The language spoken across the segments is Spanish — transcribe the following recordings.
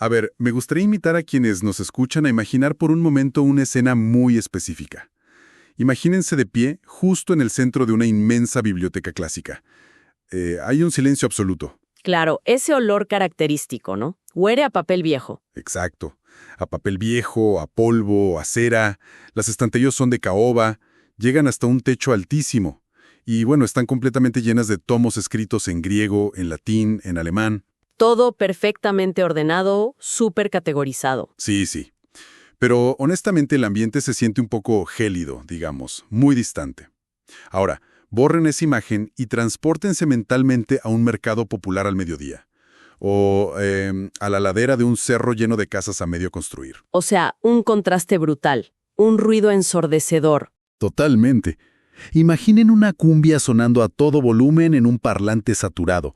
A ver, me gustaría invitar a quienes nos escuchan a imaginar por un momento una escena muy específica. Imagínense de pie, justo en el centro de una inmensa biblioteca clásica. Hay un silencio absoluto. Claro, ese olor característico, ¿no? Huele a papel viejo. Exacto. A papel viejo, a polvo, a cera. Las estanterías son de caoba, llegan hasta un techo altísimo. Y bueno, están completamente llenas de tomos escritos en griego, en latín, en alemán. Todo perfectamente ordenado, súper categorizado. Sí, sí. Pero honestamente el ambiente se siente un poco gélido, digamos, muy distante. Ahora, borren esa imagen y transpórtense mentalmente a un mercado popular al mediodía. O a la ladera de un cerro lleno de casas a medio construir. O sea, un contraste brutal, un ruido ensordecedor. Totalmente. Imaginen una cumbia sonando a todo volumen en un parlante saturado.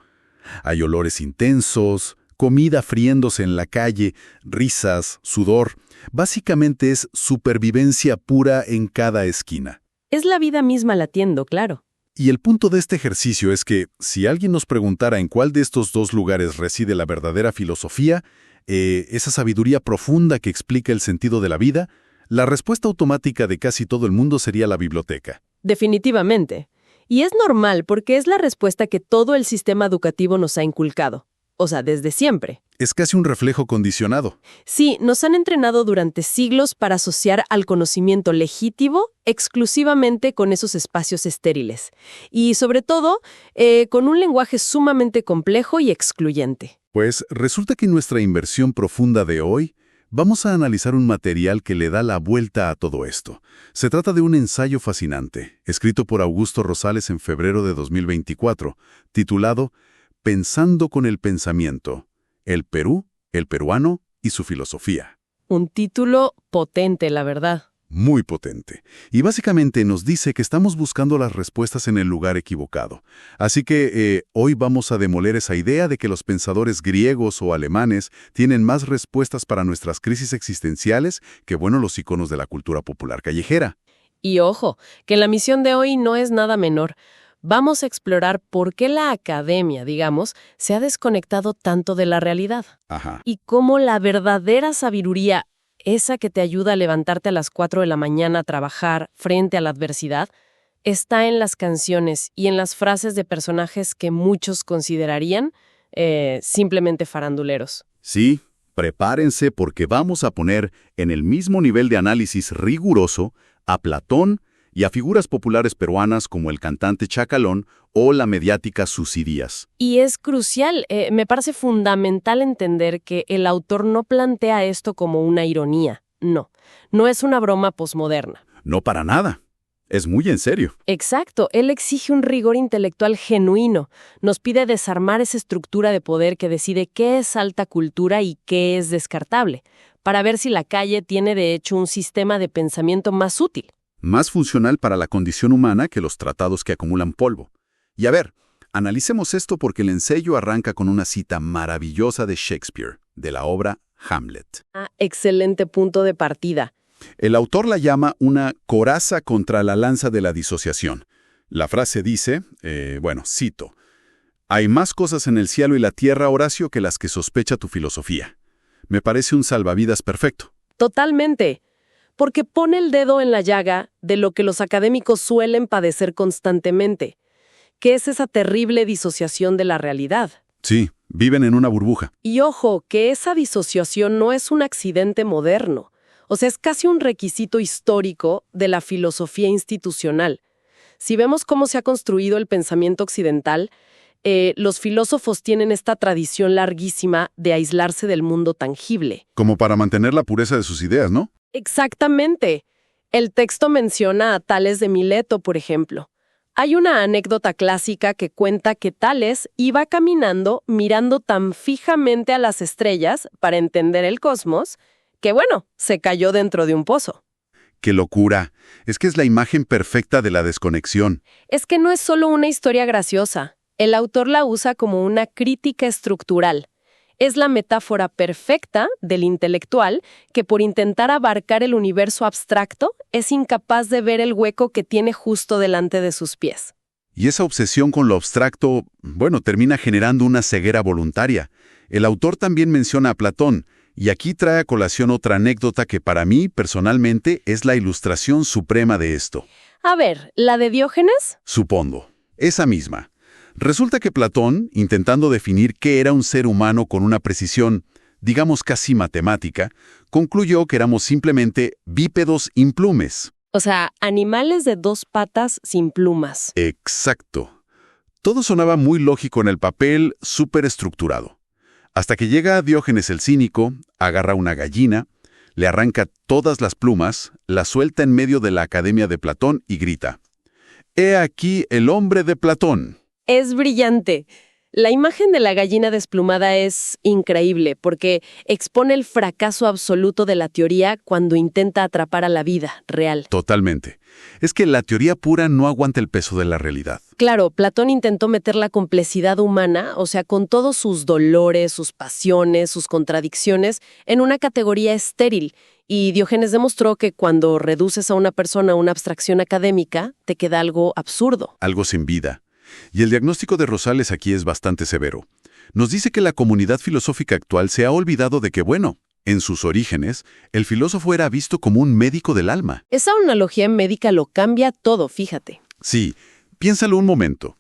Hay olores intensos, comida friéndose en la calle, risas, sudor. Básicamente es supervivencia pura en cada esquina. Es la vida misma latiendo, claro. Y el punto de este ejercicio es que, si alguien nos preguntara en cuál de estos dos lugares reside la verdadera filosofía, esa sabiduría profunda que explica el sentido de la vida, la respuesta automática de casi todo el mundo sería la biblioteca. Definitivamente. Y es normal porque es la respuesta que todo el sistema educativo nos ha inculcado. O sea, desde siempre. Es casi un reflejo condicionado. Sí, nos han entrenado durante siglos para asociar al conocimiento legítimo exclusivamente con esos espacios estériles. Y sobre todo, con un lenguaje sumamente complejo y excluyente. Pues resulta que en nuestra inversión profunda de hoy, vamos a analizar un material que le da la vuelta a todo esto. Se trata de un ensayo fascinante, escrito por Augusto Rosales en febrero de 2024, titulado Pensando con el pensamiento. El Perú, el peruano y su filosofía. Un título potente, la verdad. Muy potente. Y básicamente nos dice que estamos buscando las respuestas en el lugar equivocado. Así que hoy vamos a demoler esa idea de que los pensadores griegos o alemanes tienen más respuestas para nuestras crisis existenciales que, bueno, los iconos de la cultura popular callejera. Y ojo, que la misión de hoy no es nada menor. Vamos a explorar por qué la academia, digamos, se ha desconectado tanto de la realidad. Ajá. Y cómo la verdadera sabiduría, esa que te ayuda a levantarte a las 4 de la mañana a trabajar frente a la adversidad, está en las canciones y en las frases de personajes que muchos considerarían simplemente faranduleros. Sí, prepárense porque vamos a poner en el mismo nivel de análisis riguroso a Platón y a figuras populares peruanas como el cantante Chacalón o la mediática Susy Díaz. Y es crucial, me parece fundamental entender que el autor no plantea esto como una ironía. No es una broma posmoderna. No para nada. Es muy en serio. Exacto, él exige un rigor intelectual genuino. Nos pide desarmar esa estructura de poder que decide qué es alta cultura y qué es descartable, para ver si la calle tiene de hecho un sistema de pensamiento más útil. Más funcional para la condición humana que los tratados que acumulan polvo. Y a ver, analicemos esto porque el ensayo arranca con una cita maravillosa de Shakespeare, de la obra Hamlet. Excelente punto de partida. El autor la llama una coraza contra la lanza de la disociación. La frase dice, cito, «Hay más cosas en el cielo y la tierra, Horacio, que las que sospecha tu filosofía». Me parece un salvavidas perfecto. Totalmente. Porque pone el dedo en la llaga de lo que los académicos suelen padecer constantemente, que es esa terrible disociación de la realidad. Sí, viven en una burbuja. Y ojo, que esa disociación no es un accidente moderno, o sea, es casi un requisito histórico de la filosofía institucional. Si vemos cómo se ha construido el pensamiento occidental, los filósofos tienen esta tradición larguísima de aislarse del mundo tangible. Como para mantener la pureza de sus ideas, ¿no? Exactamente. El texto menciona a Tales de Mileto, por ejemplo. Hay una anécdota clásica que cuenta que Tales iba caminando mirando tan fijamente a las estrellas para entender el cosmos que, se cayó dentro de un pozo. ¡Qué locura! Es que es la imagen perfecta de la desconexión. Es que no es solo una historia graciosa. El autor la usa como una crítica estructural. Es la metáfora perfecta del intelectual que por intentar abarcar el universo abstracto es incapaz de ver el hueco que tiene justo delante de sus pies. Y esa obsesión con lo abstracto, termina generando una ceguera voluntaria. El autor también menciona a Platón, Y aquí trae a colación otra anécdota que para mí, personalmente, es la ilustración suprema de esto. A ver, ¿la de Diógenes? Supongo. Esa misma. Resulta que Platón, intentando definir qué era un ser humano con una precisión, digamos casi matemática, concluyó que éramos simplemente bípedos implumes. O sea, animales de 2 patas sin plumas. Exacto. Todo sonaba muy lógico en el papel, súper estructurado. Hasta que llega Diógenes el cínico, agarra una gallina, le arranca todas las plumas, la suelta en medio de la Academia de Platón y grita: «He aquí el hombre de Platón». Es brillante. La imagen de la gallina desplumada es increíble porque expone el fracaso absoluto de la teoría cuando intenta atrapar a la vida real. Totalmente. Es que la teoría pura no aguanta el peso de la realidad. Claro, Platón intentó meter la complejidad humana, o sea, con todos sus dolores, sus pasiones, sus contradicciones, en una categoría estéril. Y Diógenes demostró que cuando reduces a una persona a una abstracción académica, te queda algo absurdo. Algo sin vida. Y el diagnóstico de Rosales aquí es bastante severo. Nos dice que la comunidad filosófica actual se ha olvidado de que, bueno, en sus orígenes, el filósofo era visto como un médico del alma. Esa analogía médica lo cambia todo, fíjate. Sí, piénsalo un momento.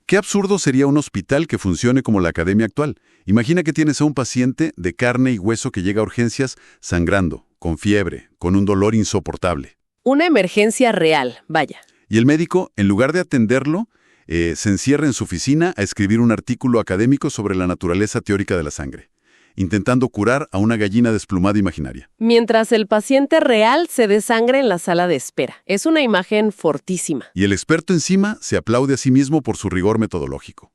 Qué absurdo sería un hospital que funcione como la academia actual. Imagina que tienes a un paciente de carne y hueso que llega a urgencias sangrando, con fiebre, con un dolor insoportable. Una emergencia real, vaya. Y el médico, en lugar de atenderlo, se encierra en su oficina a escribir un artículo académico sobre la naturaleza teórica de la sangre, intentando curar a una gallina desplumada imaginaria. Mientras el paciente real se desangra en la sala de espera. Es una imagen fortísima. Y el experto encima se aplaude a sí mismo por su rigor metodológico.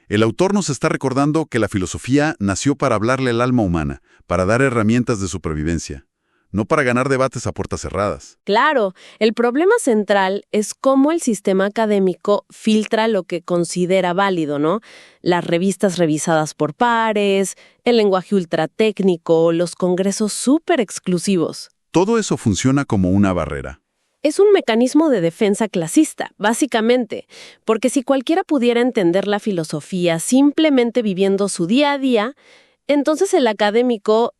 El autor nos está recordando que la filosofía nació para hablarle al alma humana, para dar herramientas de supervivencia, no para ganar debates a puertas cerradas. Claro, el problema central es cómo el sistema académico filtra lo que considera válido, ¿no? Las revistas revisadas por pares, el lenguaje ultratécnico, los congresos súper exclusivos. Todo eso funciona como una barrera. Es un mecanismo de defensa clasista, básicamente, porque si cualquiera pudiera entender la filosofía simplemente viviendo su día a día, entonces el académico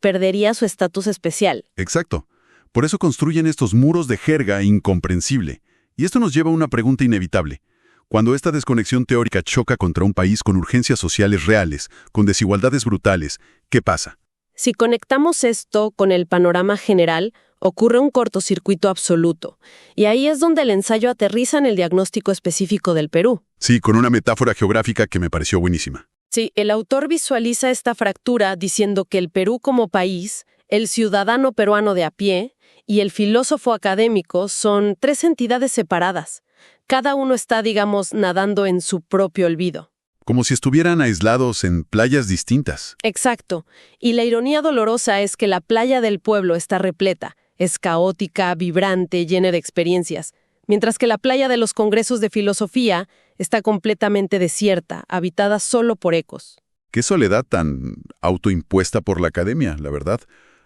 perdería su estatus especial. Exacto. Por eso construyen estos muros de jerga incomprensible. Y esto nos lleva a una pregunta inevitable. Cuando esta desconexión teórica choca contra un país con urgencias sociales reales, con desigualdades brutales, ¿qué pasa? Si conectamos esto con el panorama general, ocurre un cortocircuito absoluto. Y ahí es donde el ensayo aterriza en el diagnóstico específico del Perú. Sí, con una metáfora geográfica que me pareció buenísima. Sí, el autor visualiza esta fractura diciendo que el Perú como país, el ciudadano peruano de a pie y el filósofo académico son 3 entidades separadas. Cada uno está, digamos, nadando en su propio olvido. Como si estuvieran aislados en playas distintas. Exacto. Y la ironía dolorosa es que la playa del pueblo está repleta. Es caótica, vibrante, llena de experiencias. Mientras que la playa de los congresos de filosofía está completamente desierta, habitada solo por ecos. Qué soledad tan autoimpuesta por la academia, la verdad.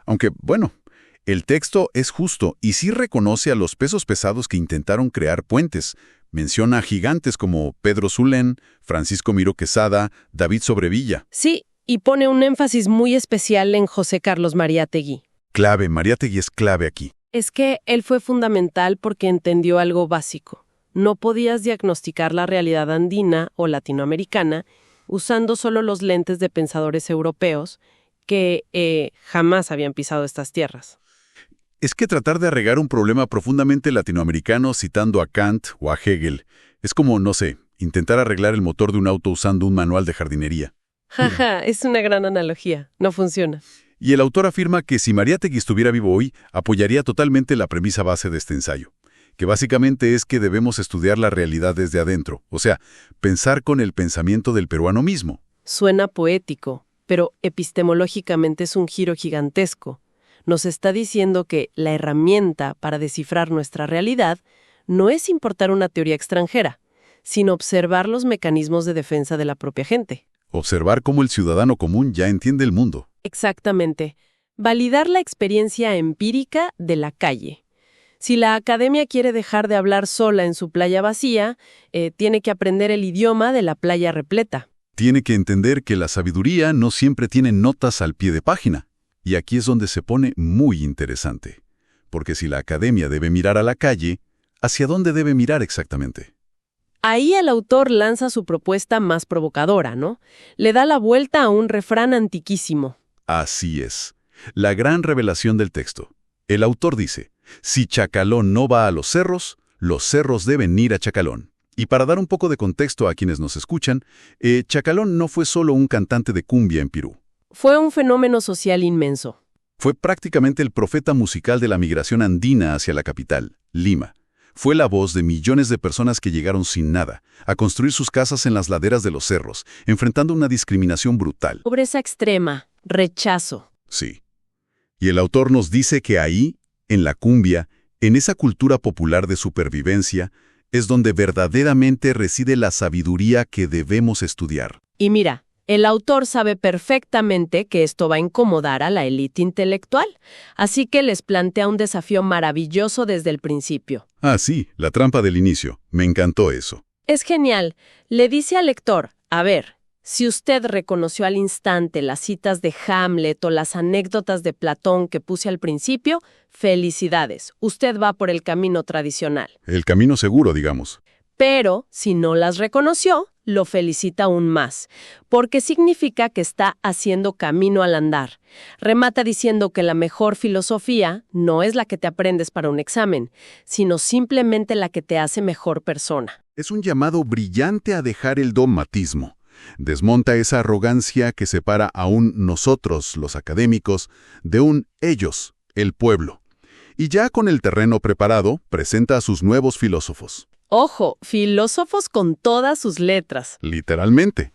Aunque, bueno, el texto es justo y sí reconoce a los pesos pesados que intentaron crear puentes. Menciona a gigantes como Pedro Zulén, Francisco Miró Quesada, David Sobrevilla. Sí, y pone un énfasis muy especial en José Carlos Mariátegui. Clave, Mariátegui es clave aquí. Es que él fue fundamental porque entendió algo básico. No podías diagnosticar la realidad andina o latinoamericana usando solo los lentes de pensadores europeos que jamás habían pisado estas tierras. Es que tratar de arreglar un problema profundamente latinoamericano citando a Kant o a Hegel es como, no sé, intentar arreglar el motor de un auto usando un manual de jardinería. Jaja, es una gran analogía. No funciona. Y el autor afirma que si Mariátegui estuviera vivo hoy, apoyaría totalmente la premisa base de este ensayo, que básicamente es que debemos estudiar la realidad desde adentro, o sea, pensar con el pensamiento del peruano mismo. Suena poético, pero epistemológicamente es un giro gigantesco. Nos está diciendo que la herramienta para descifrar nuestra realidad no es importar una teoría extranjera, sino observar los mecanismos de defensa de la propia gente. Observar cómo el ciudadano común ya entiende el mundo. Exactamente. Validar la experiencia empírica de la calle. Si la academia quiere dejar de hablar sola en su playa vacía, tiene que aprender el idioma de la playa repleta. Tiene que entender que la sabiduría no siempre tiene notas al pie de página, Y aquí es donde se pone muy interesante. Porque si la academia debe mirar a la calle, ¿hacia dónde debe mirar exactamente? Ahí el autor lanza su propuesta más provocadora, ¿no? Le da la vuelta a un refrán antiquísimo. Así es. La gran revelación del texto. El autor dice, si Chacalón no va a los cerros deben ir a Chacalón. Y para dar un poco de contexto a quienes nos escuchan, Chacalón no fue solo un cantante de cumbia en Perú. Fue un fenómeno social inmenso. Fue prácticamente el profeta musical de la migración andina hacia la capital, Lima. Fue la voz de millones de personas que llegaron sin nada, a construir sus casas en las laderas de los cerros, enfrentando una discriminación brutal. Pobreza extrema, rechazo. Sí. Y el autor nos dice que ahí, en la cumbia, en esa cultura popular de supervivencia, es donde verdaderamente reside la sabiduría que debemos estudiar. Y mira, el autor sabe perfectamente que esto va a incomodar a la élite intelectual, así que les plantea un desafío maravilloso desde el principio. Ah, sí, la trampa del inicio. Me encantó eso. Es genial. Le dice al lector, a ver, si usted reconoció al instante las citas de Hamlet o las anécdotas de Platón que puse al principio, felicidades, usted va por el camino tradicional. El camino seguro, digamos. Pero, si no las reconoció, lo felicita aún más, porque significa que está haciendo camino al andar. Remata diciendo que la mejor filosofía no es la que te aprendes para un examen, sino simplemente la que te hace mejor persona. Es un llamado brillante a dejar el dogmatismo. Desmonta esa arrogancia que separa a un nosotros, los académicos, de un ellos, el pueblo. Y ya con el terreno preparado, presenta a sus nuevos filósofos. Ojo, filósofos con todas sus letras. Literalmente.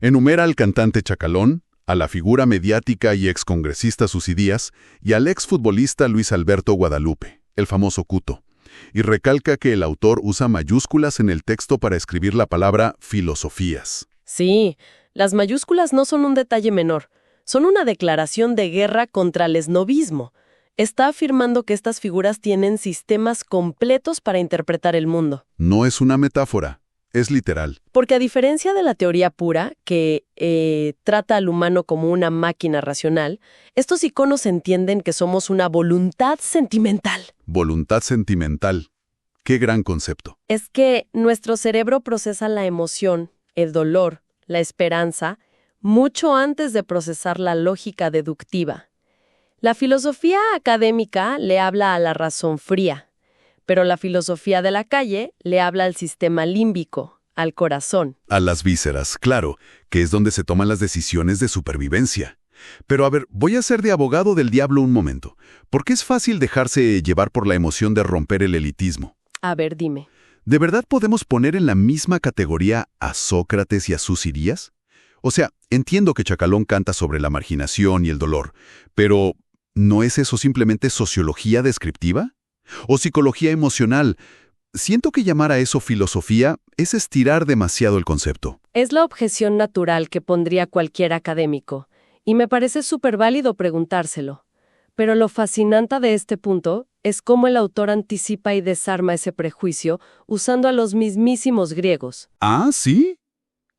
Enumera al cantante Chacalón, a la figura mediática y excongresista Susy Díaz y al exfutbolista Luis Alberto Guadalupe, el famoso Cuto. Y recalca que el autor usa mayúsculas en el texto para escribir la palabra filosofías. Sí, las mayúsculas no son un detalle menor. Son una declaración de guerra contra el esnovismo. Está afirmando que estas figuras tienen sistemas completos para interpretar el mundo. No es una metáfora, es literal. Porque a diferencia de la teoría pura, que trata al humano como una máquina racional, estos iconos entienden que somos una voluntad sentimental. Voluntad sentimental. Qué gran concepto. Es que nuestro cerebro procesa la emoción, el dolor, la esperanza, mucho antes de procesar la lógica deductiva. La filosofía académica le habla a la razón fría, pero la filosofía de la calle le habla al sistema límbico, al corazón. A las vísceras, claro, que es donde se toman las decisiones de supervivencia. Pero a ver, voy a ser de abogado del diablo un momento, porque es fácil dejarse llevar por la emoción de romper el elitismo. A ver, dime. ¿De verdad podemos poner en la misma categoría a Sócrates y a Susy Díaz? O sea, entiendo que Chacalón canta sobre la marginación y el dolor, pero ¿no es eso simplemente sociología descriptiva? ¿O psicología emocional? Siento que llamar a eso filosofía es estirar demasiado el concepto. Es la objeción natural que pondría cualquier académico, y me parece súper válido preguntárselo. Pero lo fascinante de este punto es cómo el autor anticipa y desarma ese prejuicio usando a los mismísimos griegos. ¿Ah, sí?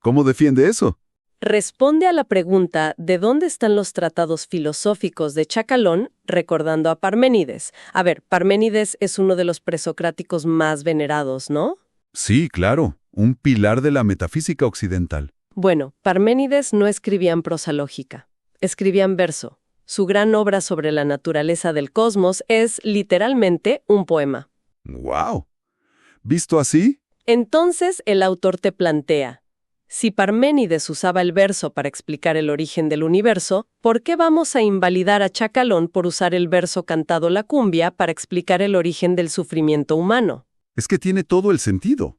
¿Cómo defiende eso? Responde a la pregunta ¿de dónde están los tratados filosóficos de Chacalón? Recordando a Parménides. A ver, Parménides es uno de los presocráticos más venerados, ¿no? Sí, claro, un pilar de la metafísica occidental. Bueno, Parménides no escribía en prosa lógica, escribía en verso. Su gran obra sobre la naturaleza del cosmos es, literalmente, un poema. ¡Guau! ¿Visto así? Entonces el autor te plantea, si Parménides usaba el verso para explicar el origen del universo, ¿por qué vamos a invalidar a Chacalón por usar el verso cantado la cumbia para explicar el origen del sufrimiento humano? Es que tiene todo el sentido.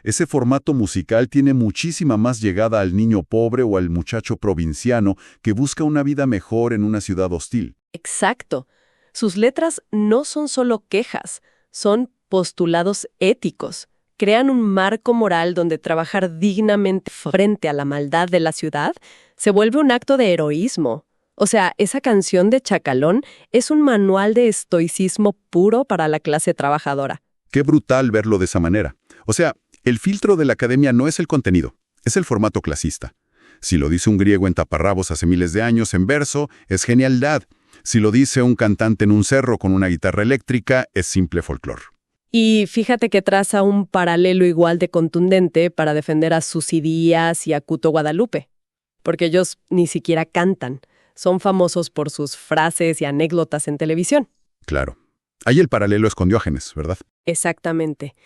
Ese formato musical tiene muchísima más llegada al niño pobre o al muchacho provinciano que busca una vida mejor en una ciudad hostil. Exacto. Sus letras no son solo quejas, son postulados éticos. Crean un marco moral donde trabajar dignamente frente a la maldad de la ciudad se vuelve un acto de heroísmo. O sea, esa canción de Chacalón es un manual de estoicismo puro para la clase trabajadora. Qué brutal verlo de esa manera. O sea, el filtro de la academia no es el contenido, es el formato clasista. Si lo dice un griego en taparrabos hace miles de años en verso, es genialidad. Si lo dice un cantante en un cerro con una guitarra eléctrica, es simple folclore. Y fíjate que traza un paralelo igual de contundente para defender a Susy Díaz y a Cuto Guadalupe, porque ellos ni siquiera cantan, son famosos por sus frases y anécdotas en televisión. Claro. Ahí el paralelo es con Diógenes, ¿verdad? Exactamente.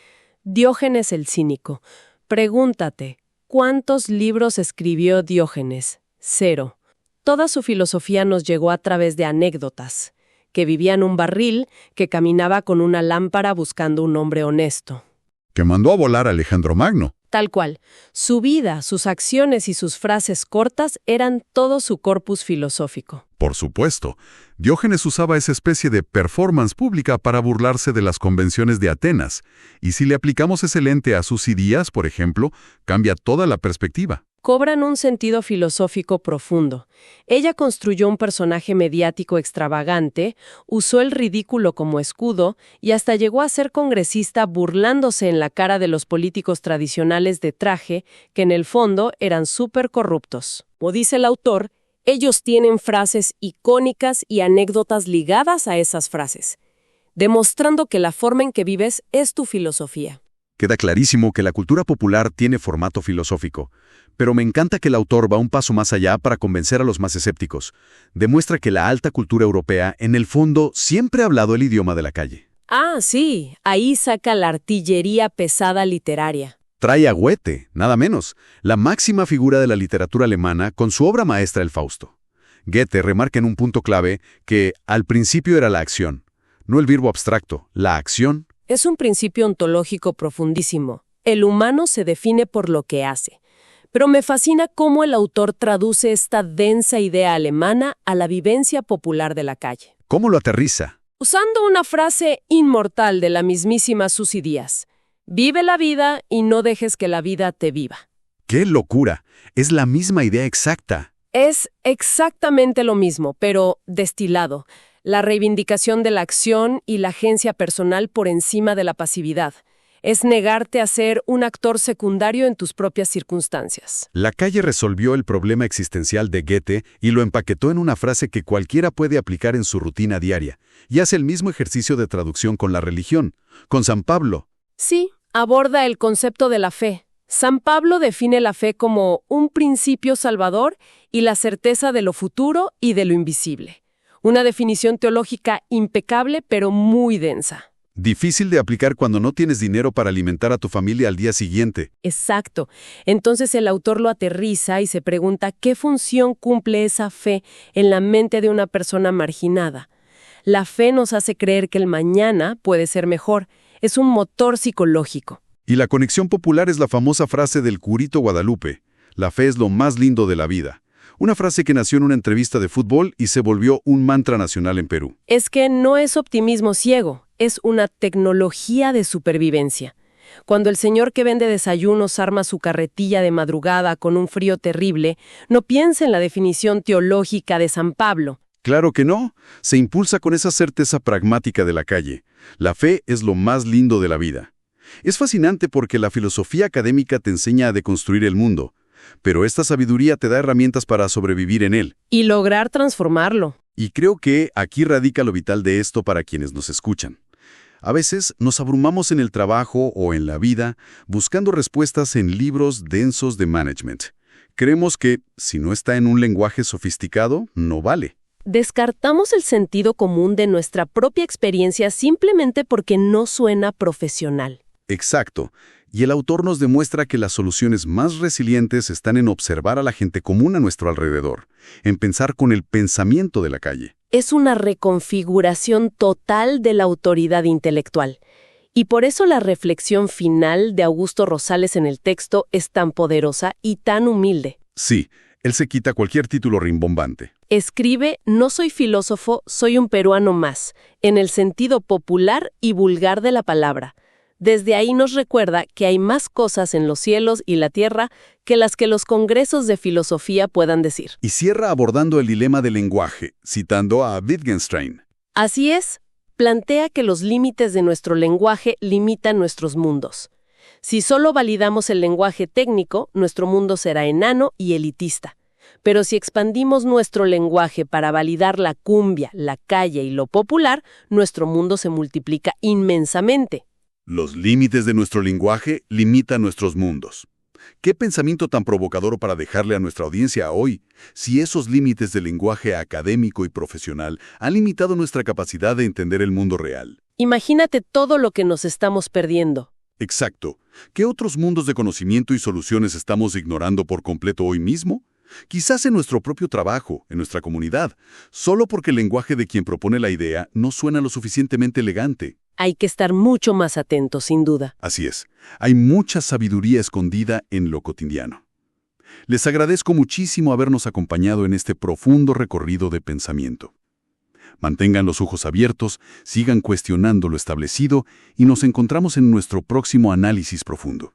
Diógenes el cínico. Pregúntate, ¿cuántos libros escribió Diógenes? 0. Toda su filosofía nos llegó a través de anécdotas, que vivía en un barril, que caminaba con una lámpara buscando un hombre honesto. Que mandó a volar a Alejandro Magno. Tal cual. Su vida, sus acciones y sus frases cortas eran todo su corpus filosófico. Por supuesto. Diógenes usaba esa especie de performance pública para burlarse de las convenciones de Atenas. Y si le aplicamos ese lente a Susy Díaz, por ejemplo, cambia toda la perspectiva. Cobran un sentido filosófico profundo. Ella construyó un personaje mediático extravagante, usó el ridículo como escudo y hasta llegó a ser congresista burlándose en la cara de los políticos tradicionales de traje, que en el fondo eran súper corruptos. Como dice el autor, ellos tienen frases icónicas y anécdotas ligadas a esas frases, demostrando que la forma en que vives es tu filosofía. Queda clarísimo que la cultura popular tiene formato filosófico, pero me encanta que el autor va un paso más allá para convencer a los más escépticos. Demuestra que la alta cultura europea, en el fondo, siempre ha hablado el idioma de la calle. Ah, sí, ahí saca la artillería pesada literaria. Trae a Goethe, nada menos, la máxima figura de la literatura alemana con su obra maestra El Fausto. Goethe remarca en un punto clave que al principio era la acción, no el verbo abstracto, la acción. Es un principio ontológico profundísimo. El humano se define por lo que hace. Pero me fascina cómo el autor traduce esta densa idea alemana a la vivencia popular de la calle. ¿Cómo lo aterriza? Usando una frase inmortal de la mismísima Susy Díaz. Vive la vida y no dejes que la vida te viva. ¡Qué locura! Es la misma idea exacta. Es exactamente lo mismo, pero destilado. La reivindicación de la acción y la agencia personal por encima de la pasividad. Es negarte a ser un actor secundario en tus propias circunstancias. La calle resolvió el problema existencial de Goethe y lo empaquetó en una frase que cualquiera puede aplicar en su rutina diaria, y hace el mismo ejercicio de traducción con la religión, con San Pablo. Sí, aborda el concepto de la fe. San Pablo define la fe como un principio salvador y la certeza de lo futuro y de lo invisible. Una definición teológica impecable, pero muy densa. Difícil de aplicar cuando no tienes dinero para alimentar a tu familia al día siguiente. Exacto. Entonces el autor lo aterriza y se pregunta qué función cumple esa fe en la mente de una persona marginada. La fe nos hace creer que el mañana puede ser mejor. Es un motor psicológico. Y la conexión popular es la famosa frase del curito Guadalupe. La fe es lo más lindo de la vida. Una frase que nació en una entrevista de fútbol y se volvió un mantra nacional en Perú. Es que no es optimismo ciego, es una tecnología de supervivencia. Cuando el señor que vende desayunos arma su carretilla de madrugada con un frío terrible, no piensa en la definición teológica de San Pablo. Claro que no. Se impulsa con esa certeza pragmática de la calle. La fe es lo más lindo de la vida. Es fascinante porque la filosofía académica te enseña a deconstruir el mundo, pero esta sabiduría te da herramientas para sobrevivir en él. Y lograr transformarlo. Y creo que aquí radica lo vital de esto para quienes nos escuchan. A veces nos abrumamos en el trabajo o en la vida buscando respuestas en libros densos de management. Creemos que, si no está en un lenguaje sofisticado, no vale. Descartamos el sentido común de nuestra propia experiencia simplemente porque no suena profesional. Exacto. Y el autor nos demuestra que las soluciones más resilientes están en observar a la gente común a nuestro alrededor, en pensar con el pensamiento de la calle. Es una reconfiguración total de la autoridad intelectual. Y por eso la reflexión final de Augusto Rosales en el texto es tan poderosa y tan humilde. Sí, él se quita cualquier título rimbombante. Escribe, no soy filósofo, soy un peruano más, en el sentido popular y vulgar de la palabra. Desde ahí nos recuerda que hay más cosas en los cielos y la tierra que las que los congresos de filosofía puedan decir. Y cierra abordando el dilema del lenguaje, citando a Wittgenstein. Así es, plantea que los límites de nuestro lenguaje limitan nuestros mundos. Si solo validamos el lenguaje técnico, nuestro mundo será enano y elitista. Pero si expandimos nuestro lenguaje para validar la cumbia, la calle y lo popular, nuestro mundo se multiplica inmensamente. Los límites de nuestro lenguaje limitan nuestros mundos. ¿Qué pensamiento tan provocador para dejarle a nuestra audiencia hoy, si esos límites del lenguaje académico y profesional han limitado nuestra capacidad de entender el mundo real? Imagínate todo lo que nos estamos perdiendo. Exacto. ¿Qué otros mundos de conocimiento y soluciones estamos ignorando por completo hoy mismo? Quizás en nuestro propio trabajo, en nuestra comunidad, solo porque el lenguaje de quien propone la idea no suena lo suficientemente elegante. Hay que estar mucho más atentos, sin duda. Así es, hay mucha sabiduría escondida en lo cotidiano. Les agradezco muchísimo habernos acompañado en este profundo recorrido de pensamiento. Mantengan los ojos abiertos, sigan cuestionando lo establecido y nos encontramos en nuestro próximo análisis profundo.